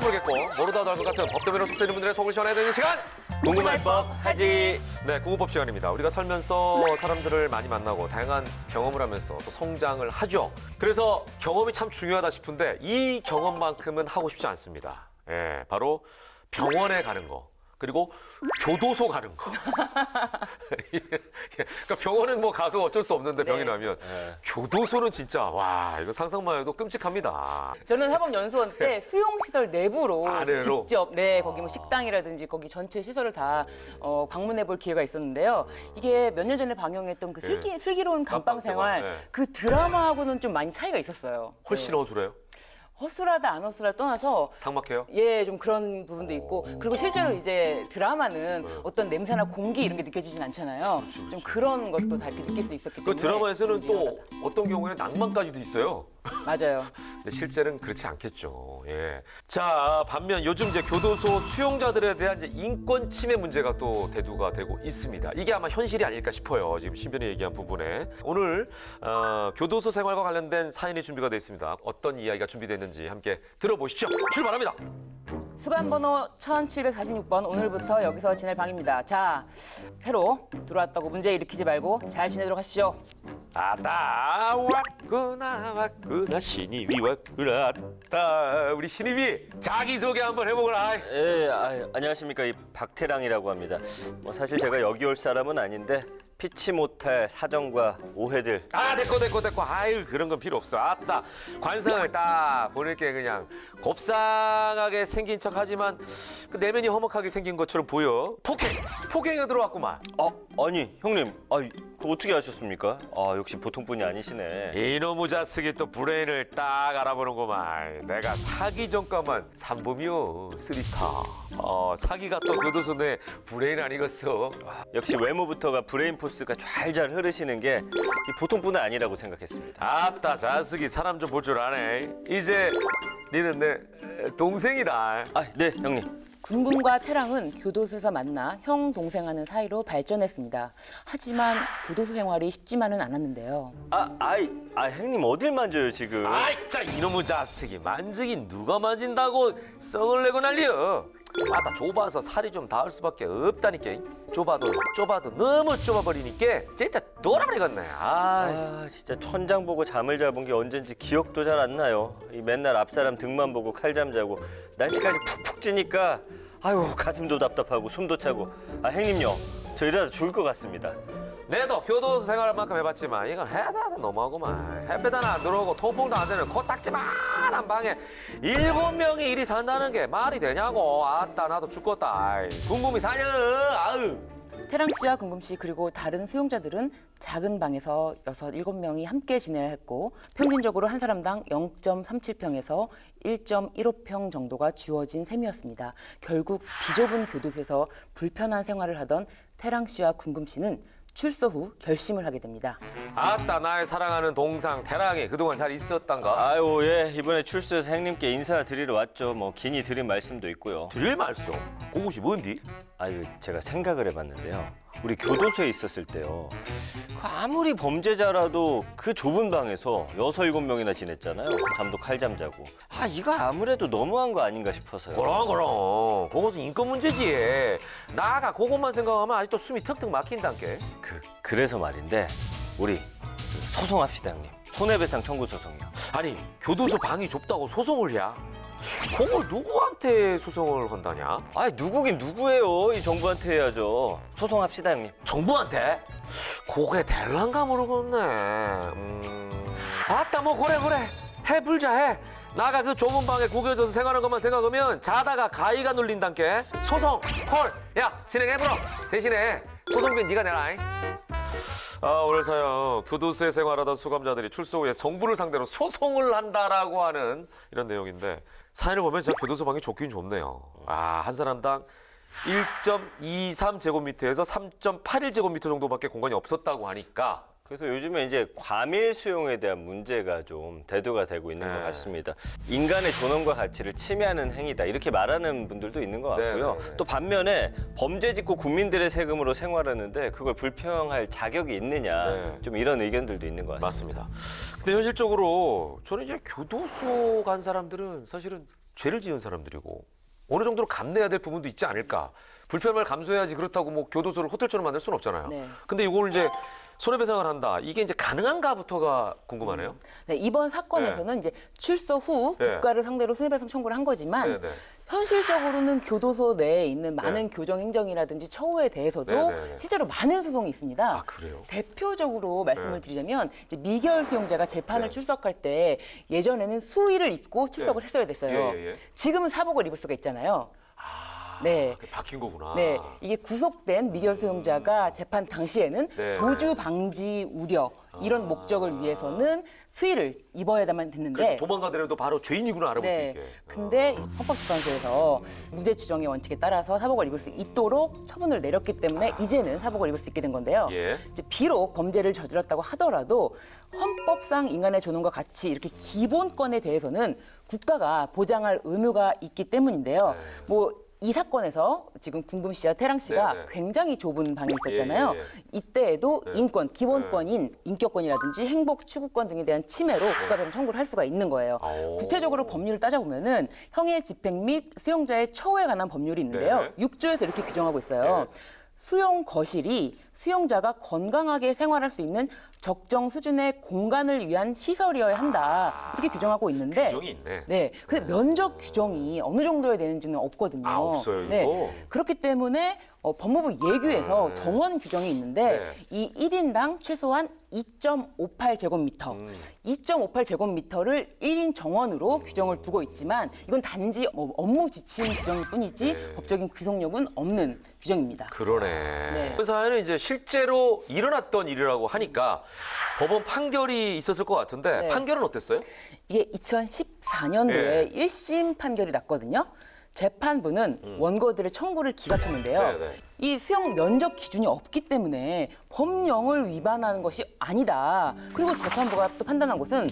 모르겠고 모르다도 알 것 같은 법 때문에 속세 있는 분들의 속을 시원해야 되는 시간. 궁금할 법 하지. 네, 궁금법 시간입니다. 우리가 살면서 사람들을 많이 만나고 다양한 경험을 하면서 또 성장을 하죠. 그래서 경험이 참 중요하다 싶은데 이 경험만큼은 하고 싶지 않습니다. 예, 바로 병원에 가는 거. 그리고 교도소 가는 거. 그러니까 병원은 뭐 가도 어쩔 수 없는데 병이 나면 교도소는 진짜 와 이거 상상만 해도 끔찍합니다. 저는 사법연수원 때 수용시설 내부로 안으로? 직접 거기 뭐 식당이라든지 거기 전체 시설을 다 방문해 볼 기회가 있었는데요. 이게 몇 년 전에 방영했던 그 슬기로운 감방 생활 네. 그 드라마하고는 좀 많이 차이가 있었어요. 훨씬 허술해요? 허술하다 안 허술하다 떠나서 삭막해요? 좀 그런 부분도 있고 그리고 실제로 이제 드라마는 어떤 냄새나 공기 이런 게 느껴지진 않잖아요. 좀 그런 것도 다 이렇게 느낄 수 있었기 그 때문에 드라마에서는 또 미안하다. 어떤 경우에는 낭만까지도 있어요. 맞아요. 근데 실제는 그렇지 않겠죠. 예. 자, 반면 요즘 이제 교도소 수용자들에 대한 이제 인권 침해 문제가 또 대두가 되고 있습니다. 이게 아마 현실이 아닐까 싶어요. 지금 신변이 얘기한 부분에. 오늘 교도소 생활과 관련된 사연이 준비가 되어 있습니다. 어떤 이야기가 준비됐는지 함께 들어보시죠. 출발합니다. 수감번호 1746번 오늘부터 여기서 지낼 방입니다. 자, 새로 들어왔다고 문제 일으키지 말고 잘 지내도록 하십시오. 아따 왔구나 신입이 왔구나. 우리 신입이 자기소개 한번 해보거라. 예, 안녕하십니까. 이 박태랑이라고 합니다. 뭐 사실 제가 여기 올 사람은 아닌데 피치 못할 사정과 오해들. 됐고. 아유, 그런 건 필요 없어. 아따, 관상을 딱 보낼게 그냥. 곱상하게 생긴 척 하지만 그 내면이 허먹하게 생긴 것처럼 보여. 폭행에 들어왔구만. 아니 형님, 그거 어떻게 아셨습니까? 역시 보통 분이 아니시네. 이놈의 자식이 또 브레인을 딱 알아보는구만. 내가 사기 전과만 삼범이요, 쓰리스타. 사기가 또 교도소 내 브레인 아니겠어. 역시 외모부터가 브레인 포스가 좔좔 흐르시는 게 보통 분은 아니라고 생각했습니다. 아따, 자식이 사람 좀 볼 줄 아네. 이제 니는 내 동생이다. 네 형님. 군군과 태랑은 교도소에서 만나 형 동생하는 사이로 발전했습니다. 하지만 교도소 생활이 쉽지만은 않았는데요. 형님 어딜 만져요 지금? 자, 이놈의 자식이 만지긴 누가 만진다고 썽을 내고 난리여. 아따, 좁아서 살이 좀 닿을 수밖에 없다니까. 좁아도 너무 좁아버리니까 진짜 돌아버리겠네. 진짜 천장 보고 잠을 잡은 게 언젠지 기억도 잘 안 나요. 맨날 앞사람 등만 보고 칼잠 자고 날씨까지 푹푹 찌니까 가슴도 답답하고 숨도 차고. 형님요, 저 이러다 죽을 것 같습니다. 내도 교도소 생활을 만큼 해봤지만 이건 해다 너무하구만. 햇빛 하나 안 들어오고 통풍도 안 되는 코딱지만한 방에 7명이 이리 산다는 게 말이 되냐고. 아따, 나도 죽겠다. 궁금이 사냐. 아유. 태랑 씨와 금금 씨 그리고 다른 수용자들은 작은 방에서 7명이 함께 지내야 했고 평균적으로 한 사람당 0.37평에서 1.15평 정도가 주어진 셈이었습니다. 결국 비좁은 교도소에서 불편한 생활을 하던 태랑 씨와 금금 씨는 출소 후 결심을 하게 됩니다. 아따, 나의 사랑하는 동상 태랑이 그동안 잘 있었단가? 예, 이번에 출소해서 형님께 인사드리러 왔죠. 뭐 긴히 드린 말씀도 있고요. 드릴 말씀? 그것이 뭔디? 제가 생각을 해봤는데요. 우리 교도소에 있었을 때요. 아무리 범죄자라도 그 좁은 방에서 6-7명이나 지냈잖아요. 잠도 칼잠 자고. 이거 아무래도 너무한 거 아닌가 싶어서요. 그럼. 그것은 인권 문제지. 나가 그것만 생각하면 아직도 숨이 턱턱 막힌단께. 그래서 말인데 우리 소송합시다, 형님. 손해배상 청구 소송이요. 아니, 교도소 방이 좁다고 소송을 해야? 그걸 누구한테 소송을 한다냐? 누구긴 누구예요. 이 정부한테 해야죠. 소송합시다, 형님. 정부한테? 그게 될란가 모르겠네. 아따, 뭐 그래. 해불자 해. 나가 그 좁은 방에 구겨져서 생활하는 것만 생각하면 자다가 가위가 눌린단께. 소송 콜. 야, 진행해보라. 대신에 소송비 네가 내라. 오늘 사연, 교도소에 생활하던 수감자들이 출소 후에 정부를 상대로 소송을 한다라고 하는 이런 내용인데, 사연을 보면 진짜 교도소 방이 좋긴 좋네요. 한 사람당 1.23제곱미터에서 3.81제곱미터 정도밖에 공간이 없었다고 하니까. 그래서 요즘에 이제 과밀 수용에 대한 문제가 좀 대두가 되고 있는 것 같습니다. 인간의 존엄과 가치를 침해하는 행위다, 이렇게 말하는 분들도 있는 것 같고요. 또 반면에 범죄 짓고 국민들의 세금으로 생활하는데 그걸 불평할 자격이 있느냐, 좀 이런 의견들도 있는 것 같습니다. 맞습니다. 근데 현실적으로 저는 이제 교도소 간 사람들은 사실은 죄를 지은 사람들이고 어느 정도로 감내해야 될 부분도 있지 않을까. 불편함을 감수해야지 그렇다고 뭐 교도소를 호텔처럼 만들 수는 없잖아요. 네. 근데 이걸 이제 손해배상을 한다. 이게 이제 가능한가부터가 궁금하네요. 네, 이번 사건에서는 이제 출소 후 네. 국가를 상대로 손해배상 청구를 한 거지만 네, 네. 현실적으로는 교도소 내에 있는 많은 교정행정이라든지 처우에 대해서도 네, 네, 네. 실제로 많은 소송이 있습니다. 아, 그래요? 대표적으로 말씀을 드리자면 이제 미결 수용자가 재판을 출석할 때 예전에는 수의를 입고 출석을 했어야 됐어요. 예. 지금은 사복을 입을 수가 있잖아요. 네. 그게 바뀐 거구나. 네, 이게 구속된 미결 수용자가 재판 당시에는 네. 도주 방지 우려 이런 목적을 위해서는 수의를 입어야만 그래서 됐는데 도망가더라도 바로 죄인이구나 알아볼 수 있게. 근데 헌법재판소에서 무죄 추정의 원칙에 따라서 사복을 입을 수 있도록 처분을 내렸기 때문에 이제는 사복을 입을 수 있게 된 건데요. 예. 이제 비록 범죄를 저질렀다고 하더라도 헌법상 인간의 존엄과 가치 이렇게 기본권에 대해서는 국가가 보장할 의무가 있기 때문인데요. 뭐 이 사건에서 지금 궁금 씨와 태랑 씨가 네, 네. 굉장히 좁은 방에 있었잖아요. 예. 이때에도 인권, 기본권인 인격권이라든지 행복 추구권 등에 대한 침해로 국가배상 청구를 할 수가 있는 거예요. 오. 구체적으로 법률을 따져보면은 형의 집행 및 수용자의 처우에 관한 법률이 있는데요. 네. 6조에서 이렇게 규정하고 있어요. 수용 거실이 수용자가 건강하게 생활할 수 있는 적정 수준의 공간을 위한 시설이어야 한다. 이렇게 규정하고 있는데 규정이 있네. 네. 근데 면적 규정이 어느 정도에 되는지는 없거든요. 아, 없어요, 이거? 네. 그렇기 때문에 법무부 예규에서 정원 규정이 있는데 네. 이 1인당 최소한 2.58제곱미터, 2.58제곱미터를 1인 정원으로 규정을 두고 있지만 이건 단지 업무 지침 규정일 뿐이지 법적인 구속력은 없는 규정입니다. 그러네. 네. 그 사연은 이제 실제로 일어났던 일이라고 하니까 법원 판결이 있었을 것 같은데 네. 판결은 어땠어요? 이게 2014년도에 1심 판결이 났거든요. 재판부는 원고들의 청구를 기각했는데요. 네, 네. 이 수용 면적 기준이 없기 때문에 법령을 위반하는 것이 아니다. 그리고 재판부가 또 판단한 것은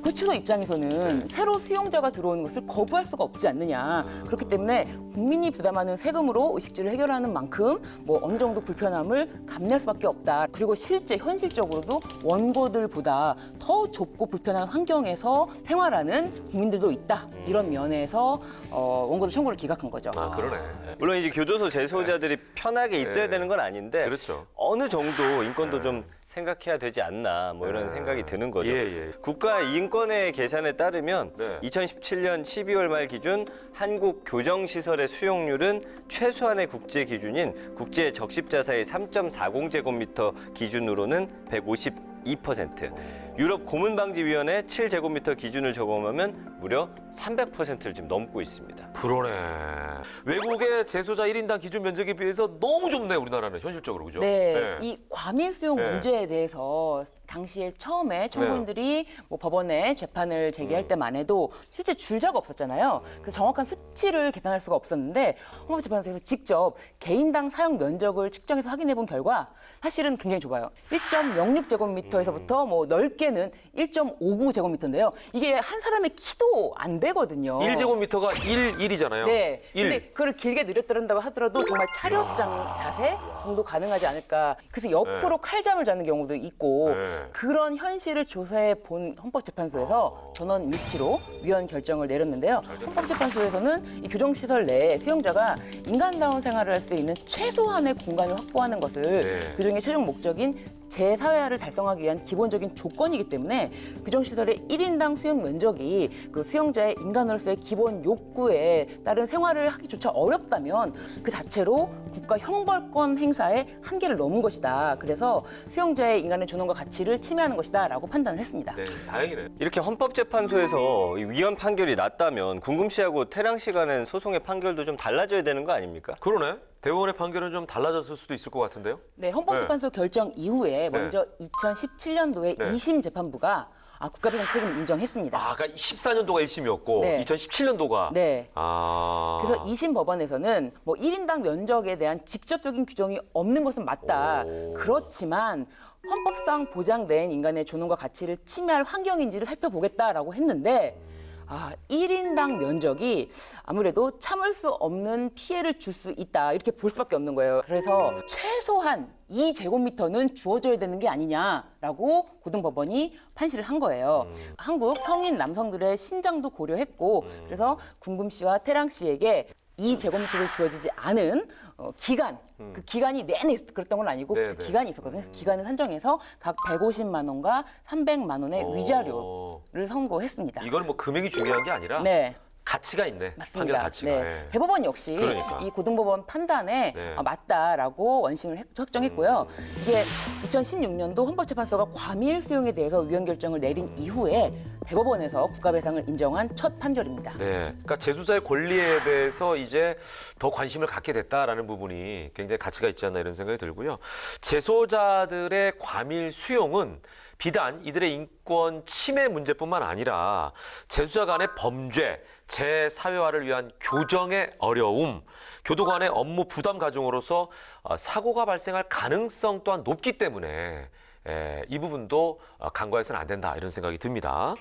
구치소 입장에서는 새로 수용자가 들어오는 것을 거부할 수가 없지 않느냐. 그렇기 때문에 국민이 부담하는 세금으로 의식주를 해결하는 만큼 뭐 어느 정도 불편함을 감내할 수밖에 없다. 그리고 실제 현실적으로도 원고들보다 더 좁고 불편한 환경에서 생활하는 국민들도 있다. 이런 면에서 원고들 청구를 기각한 거죠. 아, 그러네. 물론 이제 교도소 재소자들이 편하게 있어야 네. 되는 건 아닌데 그렇죠. 어느 정도 인권도 좀 생각해야 되지 않나 뭐 이런 생각이 드는 거죠. 예. 국가인권의 계산에 따르면 네. 2017년 12월 말 기준 한국 교정시설의 수용률은 최소한의 국제 기준인 국제 적십자사의 3.40제곱미터 기준으로는 152%, 유럽 고문방지위원회 7제곱미터 기준을 적용하면 무려 300%를 지금 넘고 있습니다. 그러네. 외국의 재소자 1인당 기준 면적에 비해서 너무 좁네, 우리나라는 현실적으로. 그죠? 네, 이 과밀 수용 네. 문제에 대해서 당시에 처음에 청구인들이 뭐 법원에 재판을 제기할 때만 해도 실제 줄자가 없었잖아요. 그래서 정확한 수치를 계산할 수가 없었는데 헌법재판소에서 직접 개인당 사용 면적을 측정해서 확인해 본 결과 사실은 굉장히 좁아요. 1.06제곱미터에서부터 뭐 넓게는 1.59제곱미터인데요. 이게 한 사람의 키도 안 되거든요. 1제곱미터가 1이잖아요. 네. 1. 근데 그걸 길게 늘렸다고 하더라도 정말 차렷 자세 정도 가능하지 않을까. 그래서 옆으로 칼잠을 자는 경우도 있고 네. 그런 현실을 조사해 본 헌법재판소에서 전원 일치로 위헌 결정을 내렸는데요. 헌법재판소에서는 이 교정시설 내에 수용자가 인간다운 생활을 할 수 있는 최소한의 공간을 확보하는 것을 네. 규정의 최종 목적인 재사회화를 달성하기 위한 기본적인 조건이기 때문에 교정시설의 1인당 수용 면적이 그 수용자의 인간으로서의 기본 욕구에 따른 생활을 하기조차 어렵다면 그 자체로 국가 형벌권 행사의 한계를 넘은 것이다. 그래서 수용자의 인간의 존엄과 가치를 침해하는 것이다 라고 판단을 했습니다. 네, 다행이네. 이렇게 헌법재판소에서 이 위헌 판결이 났다면 궁금 씨하고 태랑 씨가 낸 소송의 판결도 좀 달라져야 되는 거 아닙니까? 그러네. 대법원의 판결은 좀 달라졌을 수도 있을 것 같은데요. 네, 헌법재판소 결정 이후에 먼저 2017년도에 네. 2심 재판부가 국가배상 책임 인정했습니다. 아, 그러니까 14년도가 1심이었고 네. 2017년도가 네. 그래서 그래서 2심 법원에서는 뭐 1인당 면적에 대한 직접적인 규정이 없는 것은 맞다. 그렇지만 헌법상 보장된 인간의 존엄과 가치를 침해할 환경인지를 살펴보겠다라고 했는데 일인당 면적이 아무래도 참을 수 없는 피해를 줄 수 있다 이렇게 볼 수밖에 없는 거예요. 그래서 최소한 2제곱미터는 주어져야 되는 게 아니냐라고 고등법원이 판시를 한 거예요. 한국 성인 남성들의 신장도 고려했고 그래서 궁금 씨와 태랑 씨에게 2제곱미터로 주어지지 않은 기간, 그 기간이 내내 그랬던 건 아니고 네, 그 기간이 있었거든요. 그래서 기간을 산정해서 각 150만 원과 300만 원의 위자료를 선고했습니다. 이거는 뭐 금액이 중요한 게 아니라 네. 가치가 있네. 판결 맞습니다. 가치가. 네. 예. 대법원 역시 그러니까. 이 고등법원 판단에 네. 맞다라고 원심을 확정했고요. 이게 2016년도 헌법재판소가 과밀 수용에 대해서 위헌 결정을 내린 이후에 대법원에서 국가배상을 인정한 첫 판결입니다. 네, 그러니까 재수자의 권리에 대해서 이제 더 관심을 갖게 됐다라는 부분이 굉장히 가치가 있지 않나 이런 생각이 들고요. 재소자들의 과밀 수용은 비단 이들의 인권 침해 문제뿐만 아니라 재수자 간의 범죄, 재사회화를 위한 교정의 어려움, 교도 간의 업무 부담 가중으로서 사고가 발생할 가능성 또한 높기 때문에 이 부분도 간과해서는 안 된다 이런 생각이 듭니다.